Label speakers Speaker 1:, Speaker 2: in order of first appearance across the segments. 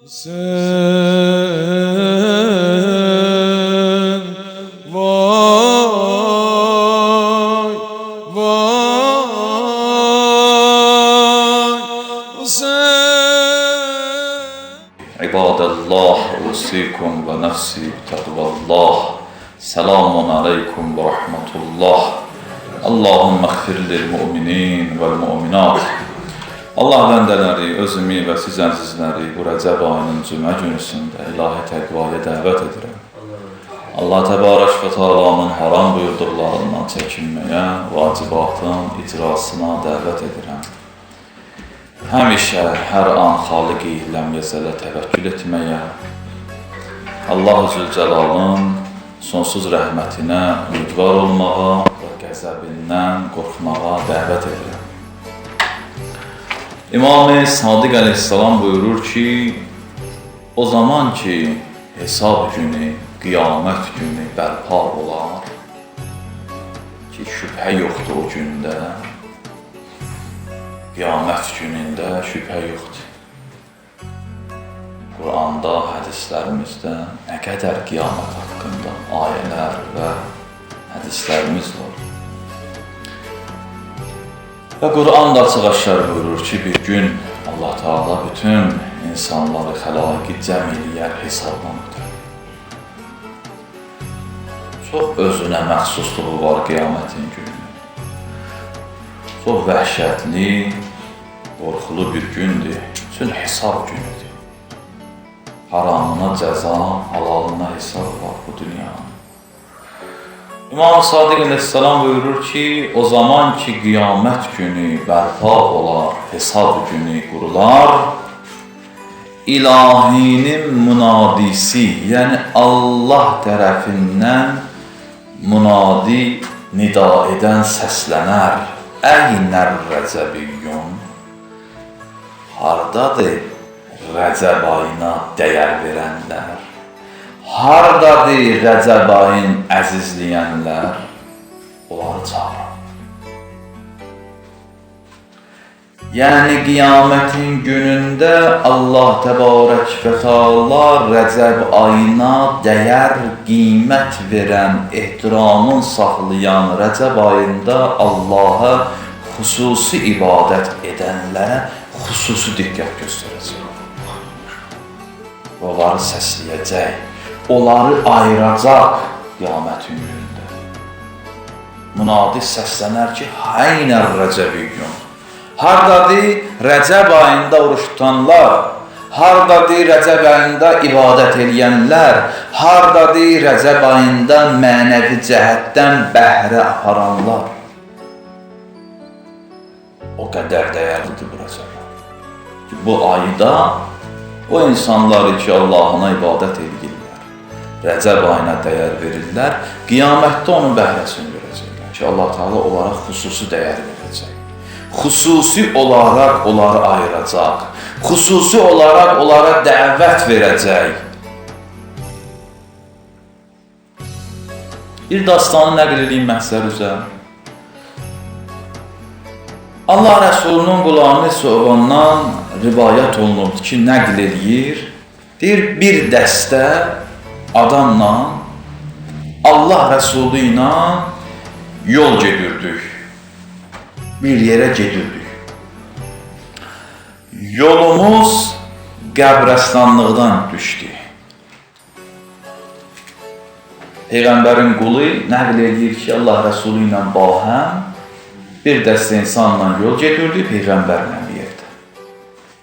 Speaker 1: Sen vay vay sen.
Speaker 2: İbadallah, usikum ve nefsi bitaqvallah. Selamun aleykum ve rahmetullah. Allahümme gfir lil mu'minin vel mu'minat. Allah bəndələri, özümü və siz əzizləri bu Rəcəb ayının cümə günüsündə ilahi təqvaya dəvət edirəm. Allah Təbarək və Teala'nın haram buyurduqlarından çəkinməyə, vacibatın icrasına dəvət edirəm. Həmişə, hər an Xaliq-i Ləmyəzələ təvəkkül etməyə, Allah-u Zülcəlalın sonsuz rəhmətinə ümidvar olmağa və qəzəbindən qorxmağa dəvət edirəm. İmam-ı Sadiq Aleyhisselam buyurur ki, o zaman ki hesab günü, qiyamət günü bərpa olar ki, şübhə yoxdur o gündə, qiyamət günündə şübhə yoxdur. Quranda, hədislərimizdə nə qədər qiyamət haqqında ayələr və hədislərimiz var. Və Quran da açıq-aşkar buyurur ki, bir gün Allah Teala bütün insanları, xəlaiqi cəm eləyər, hesabdan ötər. Çox özünə məxsusluğu var qiyamətin günü. Çox vəhşətli, qorxulu bir gündür, üçün hesab günüdür. Haramına cəza, halalına hesab var bu dünyanın. İmam-ı Sadiq Aleyhisselam buyurur ki, o zaman ki qiyamət günü bərpa olar, hesab günü qurular, ilahinin münadisi, yəni Allah tərəfindən münadi nida edən səslənər. Əynər rəcəbiyyun, hardadır Rəcəb ayına dəyər verənlər? Hardadır Rəcəb ayın əzizləyənlər? Onları çağırın. Yəni qiyamətin günündə Allah Təbarək və Teala Rəcəb ayına dəyər, qiymət verən, ehtiramın saxlayan Rəcəb ayında Allaha xüsusi ibadət edənlərə xüsusi diqqət göstərəcək. Onları səsləyəcək. Onları ayıracaq qiyamətin günündə. Münadi səslənər ki, Əynər rəcəbiyyun. Hardadır Rəcəb ayında oruç tutanlar? Hardadır Rəcəb ayında ibadət eləyənlər? Hardadır Rəcəb ayında mənəvi cəhətdən bəhrə aparanlar? O qədər dəyərlidir bu Rəcəb ayı. Bu ayda o insanları ki, Allahına ibadət edirlər, Rəcəb ayına dəyər verirlər, qiyamətdə onun bəhrəsini görəcəklər ki, Allah Teala onlara xüsusi dəyər verəcək. Xüsusi olaraq onları ayıracaq, xüsusi olaraq onlara dəvət verəcək. Bir dastanı nəql edeyim məhzər üzə. Allah Rəsulunun Qulamı Sobandan rivayət olunubdur ki, nəql edir. Deyir, bir dəstə adamla, Allah Rəsulu ilə yol gedirdik. Bir yerə gedirdik. Yolumuz qəbrəstanlıqdan düşdü. Peyğəmbərin qulu nəql edir ki, Allah Rəsulu ilə bahəm bir dəstə insanla yol gedirdi Peyğəmbərlə bir yerdə.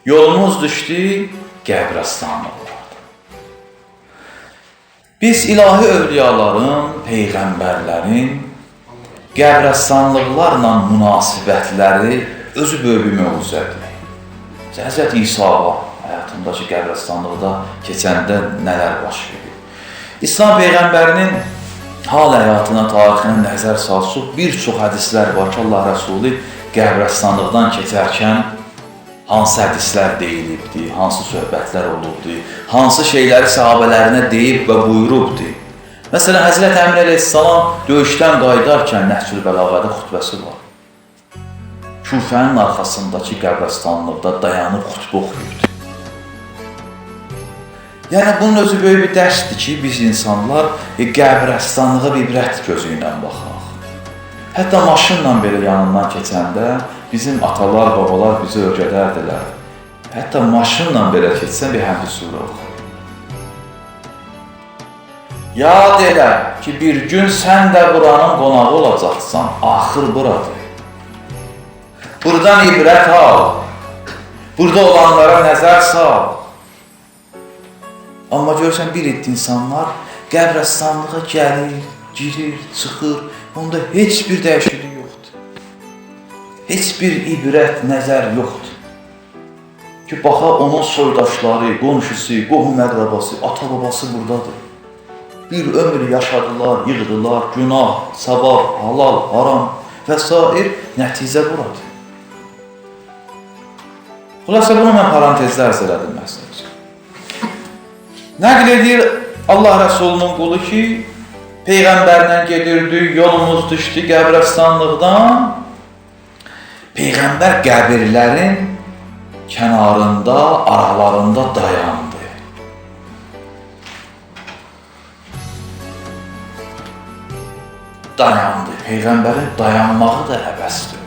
Speaker 2: Yolumuz düşdü qəbrəstanlıqlardan. Biz ilahi övliyaların, peyğəmbərlərin qəbrəstanlıqlarla münasibətləri özü böyük bir möcüzədir. Həzrət İsa həyatındakı qəbrəstanlıqda keçəndə nələr baş verir? İslam Peyğəmbərinin hal həyatına, tarixinə nəzər salsaq, bir çox hədislər var ki, Allah Rəsulü qəbrəstanlıqdan keçərkən hansı hədislər deyilibdir, hansı söhbətlər olubdur, hansı şeyləri sahabələrinə deyib və buyurubdur. Məsələn, Həzrət Əmr əleyhissalam döyüşdən qayıdarkən Nəhcül Bəlağədə xutbəsi var. Küfənin arxasındakı qəbrəstanlıqda dayanıb xutbə oxuyurdu. Yəni bunun özü böyük bir dərsdir ki, biz insanlar qəbirəstanlığa ibrət gözü ilə baxaq. Hətta maşınla belə yanından keçəndə bizim atalar, babalar bizi öyrədərdilər. Hətta maşınla belə keçsən bir həmd surə oxu. Yad elə ki, bir gün sən də buranın qonağı olacaqsan, axır buradır. Buradan ibrət al, burada olanlara nəzər sal. Amma görürsən, bir etdi insanlar qəbirəstanlığa gəlir, girir, çıxır, onda heç bir dəyişiklik yoxdur. Heç bir ibrət, nəzər yoxdur. Ki, baxa onun soydaşları, qonşusu, qohum-əqrabası, ata-babası buradadır. Bir ömür yaşadılar, yığdılar, günah, savab, halal, haram və s. Nəticə buradır. Xülasə bunu mən parantezlər elədim məsələn. Nəql edir Allah Rəsulunun qulu ki, Peyğəmbərlə gedirdi, yolumuz düşdü qəbirəstanlıqdan. Peyğəmbər qəbirlərin kənarında, aralarında dayandı. Peyğəmbərin dayanmağı da əbəsdir.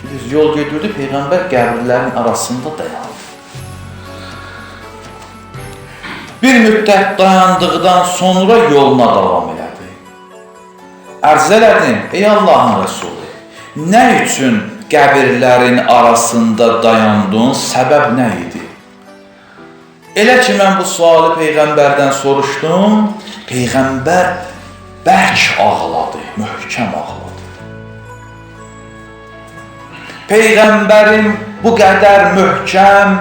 Speaker 2: Biz yol gedirdi, Peyğəmbər qəbirlərin arasında dayandı. Bir müddət dayandıqdan sonra yoluna davam elədi. Ərz elədim, ey Allahın Rəsulü, nə üçün qəbirlərin arasında dayandın, səbəb nə idi? Elə ki, mən bu sualı Peyğəmbərdən soruşdum, Peyğəmbər bərk ağladı, möhkəm ağladı. Peyğəmbərin bu qədər möhkəm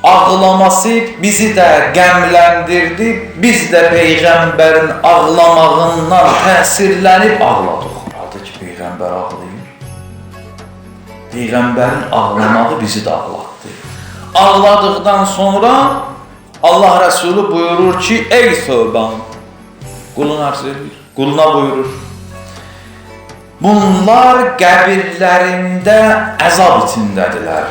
Speaker 2: ağlaması bizi də qəmləndirdi, biz də Peyğəmbərin ağlamağından təsirlənib ağladıq. Adı ki, Peyğəmbər ağlayır. Peyğəmbərin ağlamağı bizi də ağlatdı. Ağladıqdan sonra Allah Rəsulü buyurur ki, ey Söban, quluna buyurur. Bunlar qəbirlərində əzab içindədirlər.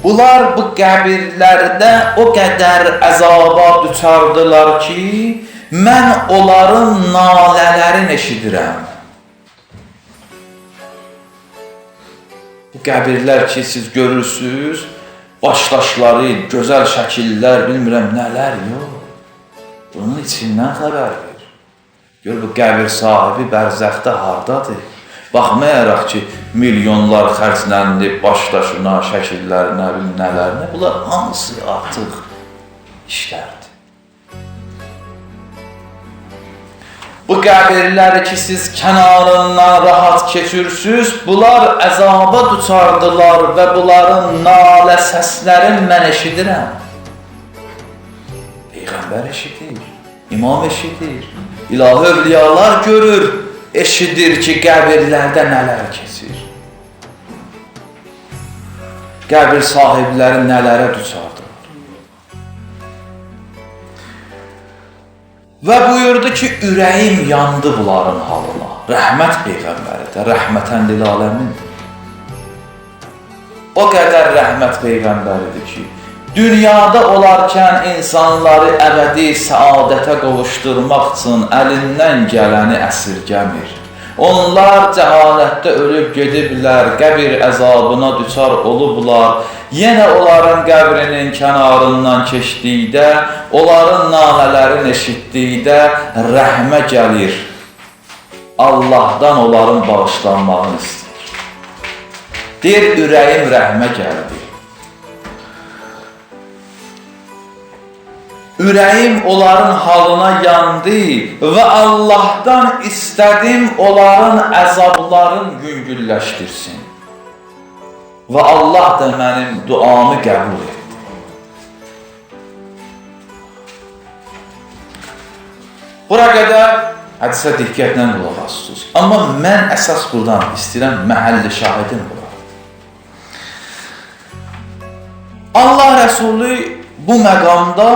Speaker 2: Bunlar bu qəbirlərdə o qədər əzaba düçardılar ki, mən onların nalələrini eşidirəm. Bu qəbirlər ki, siz görürsünüz, başdaşları, gözəl şəkillər, bilmirəm nələr, yox. Bunun içindən xəbər verir. Gör, bu qəbir sahibi bərzəxdə hardadır? Baxmayaraq ki, milyonlar xərclənib başdaşına, şəkillərinə, nələrinə, bunlar hamısı artıq işlərdir. Bu qəbirləri ki, siz kənarından rahat keçirsiniz, bunlar əzaba düçardılar və bunların nalə səslərini mən eşidirəm. Peyğəmbər eşidir, imam eşidir, ilahi övliyalar görür, eşidir ki, qəbirlərdə nələr keçir. Qəbir sahibləri nələrə düçardır. Və buyurdu ki, ürəyim yandı bunların halına. Rəhmət Peyğəmbəridir, rəhmətən lil aləmindir. O qədər rəhmət Peyğəmbəridir ki, dünyada olarkən insanları əbədi səadətə qovuşturmaq üçün əlindən gələni əsirgəmir. Onlar cəhalətdə ölüb gediblər, qəbir əzabına düçar olublar. Yenə onların qəbrinin kənarından keçdikdə, onların nalələrini eşitdikdə rəhmə gəlir. Allahdan onların bağışlanmağını istəyir. Deyir, ürəyim rəhmə gəldi. Ürəyim onların halına yandı və Allahdan istədim onların əzablarını yüngülləşdirsin. Və Allah da mənim duamı qəbul etdi. Bura qədər hədisə diqqətlə qulaq asıyorsunuz. Amma mən əsas buradan istəyirəm məhəlli şahidim bura. Allah Rəsulü bu məqamda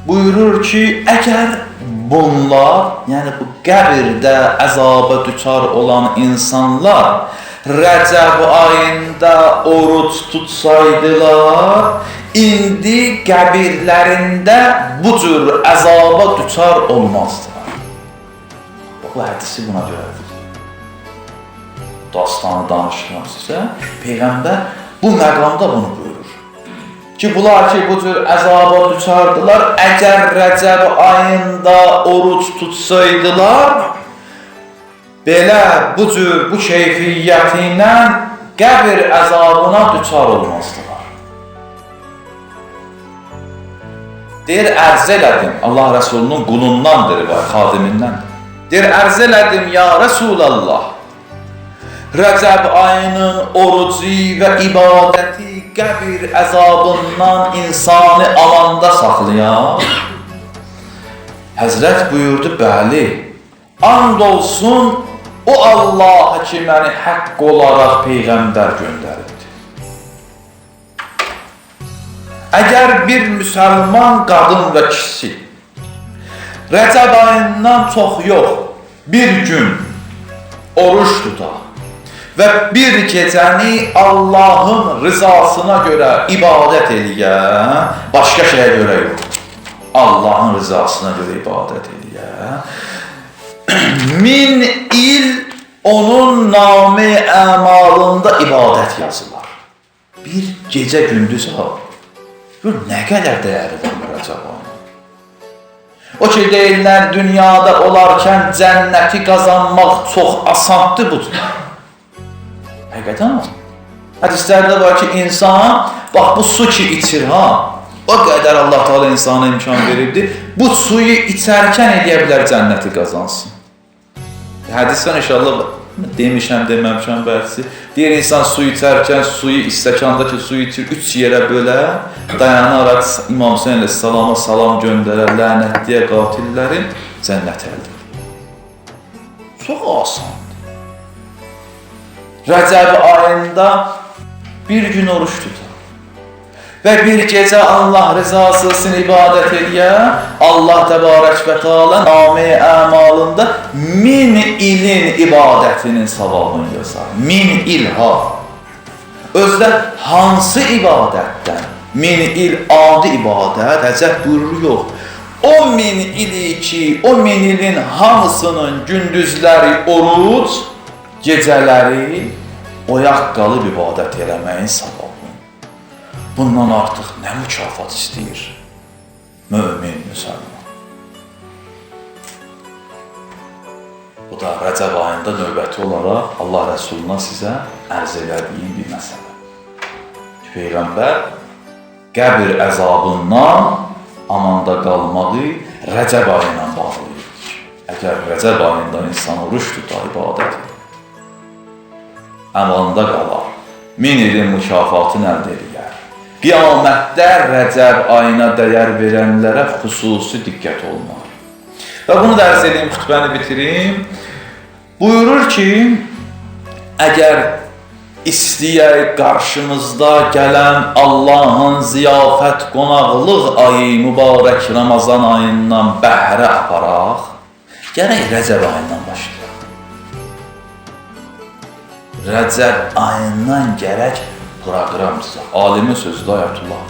Speaker 2: buyurur ki, əgər bunlar, yəni bu qəbirdə əzaba düçar olan insanlar Rəcəb ayında oruç tutsaydılar, indi qəbirlərində bu cür əzaba düçar olmazdılar. Bu hədisi buna görədir. Dastanı danışıram sizə. Peyğəmbər bu məqamda bunu buyurur. Ki, bunlar ki, bu cür əzaba düçardılar, əgər Rəcəb ayında oruç tutsaydılar, belə bu cür, bu keyfiyyəti ilə qəbir əzabına düçar olmazdılar. Deyir, ərz elədim, Allah Rəsulunun qulundandır, xadimindən. Deyir, ərz elədim, ya Rəsulallah, Rəcəb ayının orucu və ibadəti qəbir əzabından insanı alanda saxlayan. Həzrət buyurdu, bəli, and olsun, o Allah ki, məni haqq olaraq Peyğəmbər göndəribdir. Əgər bir müsəlman qadın və kişi Rəcəb ayından çox yox, bir gün oruç tutar və bir gecəni Allahın rızasına görə ibadət eləyər, başqa şeyə görə yox, Allahın rızasına görə ibadət eləyər, 1000 il onun namı əmalında ibadət yazılar. Bir gecə gündüz ha, nə qədər dəyərlidir Rəcəb ayı. O ki, deyirlər, dünyada olarkən cənnəti qazanmaq çox asandır budur. Həqiqətən var. Hədislərdə var ki, insan, bax bu su ki içir ha, o qədər Allah Teala insana imkan verirdi, bu suyu içərkən edə bilər cənnəti qazansın. Hədisdən inşallah demişəm, deməmişəm bəlkəsi. Deyir, insan su içərkən suyu, istəkandakı suyu içir, 3 yerə bölə, dayanaraq İmam Hüseyin əleyhissalama salam göndərər, lənətliyə qatillərin cənnət əldir. Çox asandır. Rəcəb ayında bir gün oruç tutar və bir gecə Allah rızası üçün ibadət edən Allah təbarək və teala namı əmalında 1000 ilin ibadətinin savabını yazar. 1000 il ha. Özdə hansı ibadətdən? 1000 il adi ibadət, Rəcəb buyurur yox. O 1000 ili ki, o 1000 ilin hamısının gündüzləri oruç, gecələri oyaq qalıb ibadət eləməyin savabı. Bundan artıq nə mükafat istəyir mömin müsəlman? Bu da Rəcəb ayında növbəti olaraq Allah Rəsuluna sizə ərz elədiyim bir məsələ. Peyğəmbər qəbir əzabından amanda qalmağı Rəcəb ayı ilə bağlayır. Əgər Rəcəb ayında insan oruç tutar, ibadət edir, əmalında qalar, 1000 ilin mükafatını əldə edir. Qiyamətdə Rəcəb ayına dəyər verənlərə xüsusi diqqət olmalı. Və bunu da ərz edeyim, xütbəni bitirim. Buyurur ki, əgər istəyək qarşımızda gələn Allahın ziyafət qonaqlıq ayı, mübarək Ramazan ayından bəhrə aparaq, gərək Rəcəb ayından başlayaq. Rəcəb ayından gərək proqramdır. Alimin sözüdür Ayətullah.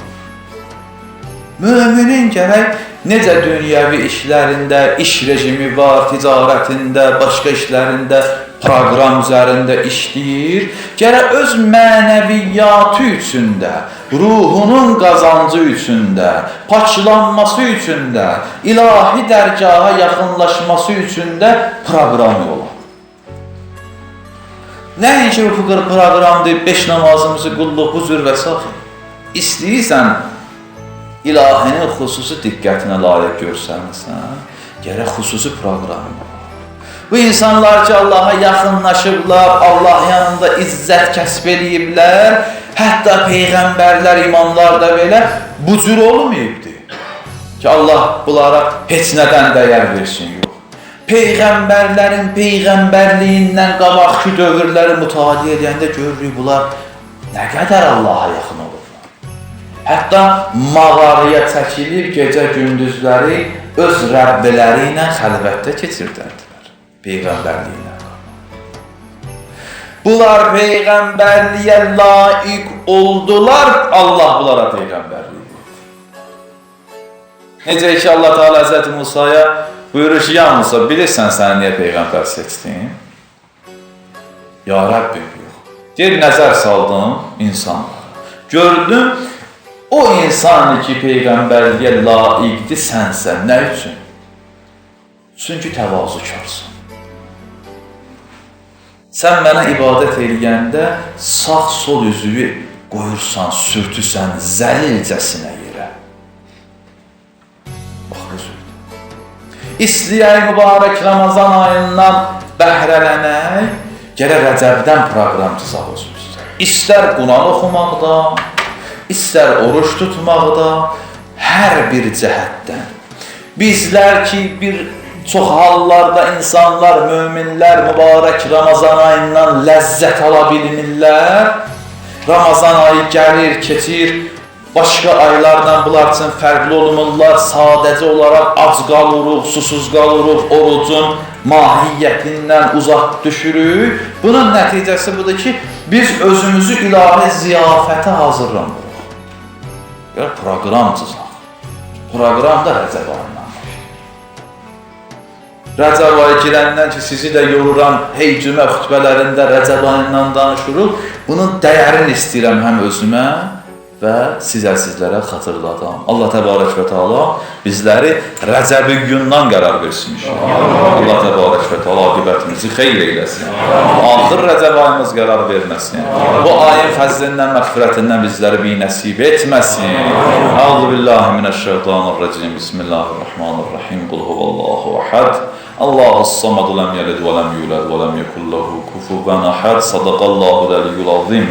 Speaker 2: Müminin gərək necə dünyəvi işlərində, iş rejimi var, ticarətində, başqa işlərində, proqram üzərində işləyir, gərək öz mənəviyyatı üçün də, ruhunun qazancı üçün də, paçlanması üçün də, ilahi dərgaha yaxınlaşması üçün də proqram yola. Nəinki bu proqramdır, 5 namazımızı qulluq, bu cür və s. İstəyirsən, ilahinin xüsusi diqqətinə layiq görsənirsən, gərək xüsusi proqram var. Bu insanlar ki, Allaha yaxınlaşıblar, Allah yanında izzət kəsb ediblər, hətta peyğəmbərlər, imamlar da belə bu cür olmayıbdır ki, Allah bunlara heç nədən dəyər versin, yox. Peyğəmbərlərin peyğəmbərliyindən qabaqki dövrləri mütaliə edəndə görürük, bunlar nə qədər Allaha yaxın olurlar. Hətta mağaraya çəkilib gecə gündüzləri öz Rəbbiləri ilə xəlvətdə keçirdərdilər, peyğəmbərliyindən. Bunlar peyğəmbərliyə layiq oldular, Allah bunlara peyğəmbərlik verdi. Necə ki Allah Teala Həzrəti Musaya buyurur ki, ya Musa, bilirsən səni niyə peyğəmbər seçdin? Ya Rəbbim, yox. Gel nəzər saldım insanlara. Gördüm, o insan ki peyğəmbərliyə layiqdir sənsə, nə üçün? Çünki təvazükarsın. Sən mənə ibadət eləyəndə sağ-sol üzvü qoyursan, sürtürsən zəlilcəsinə yerə. Bax, özür. İstəyək mübarək Ramazan ayından bəhrələnək, gərək Rəcəbdən proqram tuzaq özümüzdə. İstər Quran oxumaqda, istər oruç tutmaqda, hər bir cəhətdən. Bizlər ki, çox hallarda insanlar, möminlər mübarək Ramazan ayından ləzzət ala bilmirlər. Ramazan ayı gəlir, keçir, başqa aylardan bunlar üçün fərqli olmurlar. Sadəcə olaraq ac qalırıq, susuz qalırıq, orucun mahiyyətindən uzaq düşürük. Bunun nəticəsi budur ki, biz özümüzü ilahi ziyafətə hazırlamırıq. Proqram tuzaq. Proqram da Rəcəb ayından. Rəcəb ayı girəndən ki, sizi də yoruran heycümə xütbələrində Rəcəb ayından danışırıq. Bunun dəyərini istəyirəm həm özümə və sizlərə xatırladım. Allah təbarək və Teala bizləri Rəcəb-i gündən qərar versin. Allah təbarək və Teala aqibətimizi xeyr eyləsin. Axır Rəcəb ayımız qərar verməsin. Bu ayın fəzlindən, məğfirətindən bizləri binəsib etməsin. Əuzu billahi minəşşeytanirracim. Bismillahirrahmanirrahim. Qul huvallahu əhəd. Allahus-samad, ləm yəlid və ləm yulad və ləm yekun ləhu kufuvan əhəd. Sadaqallahul əliyyul azim.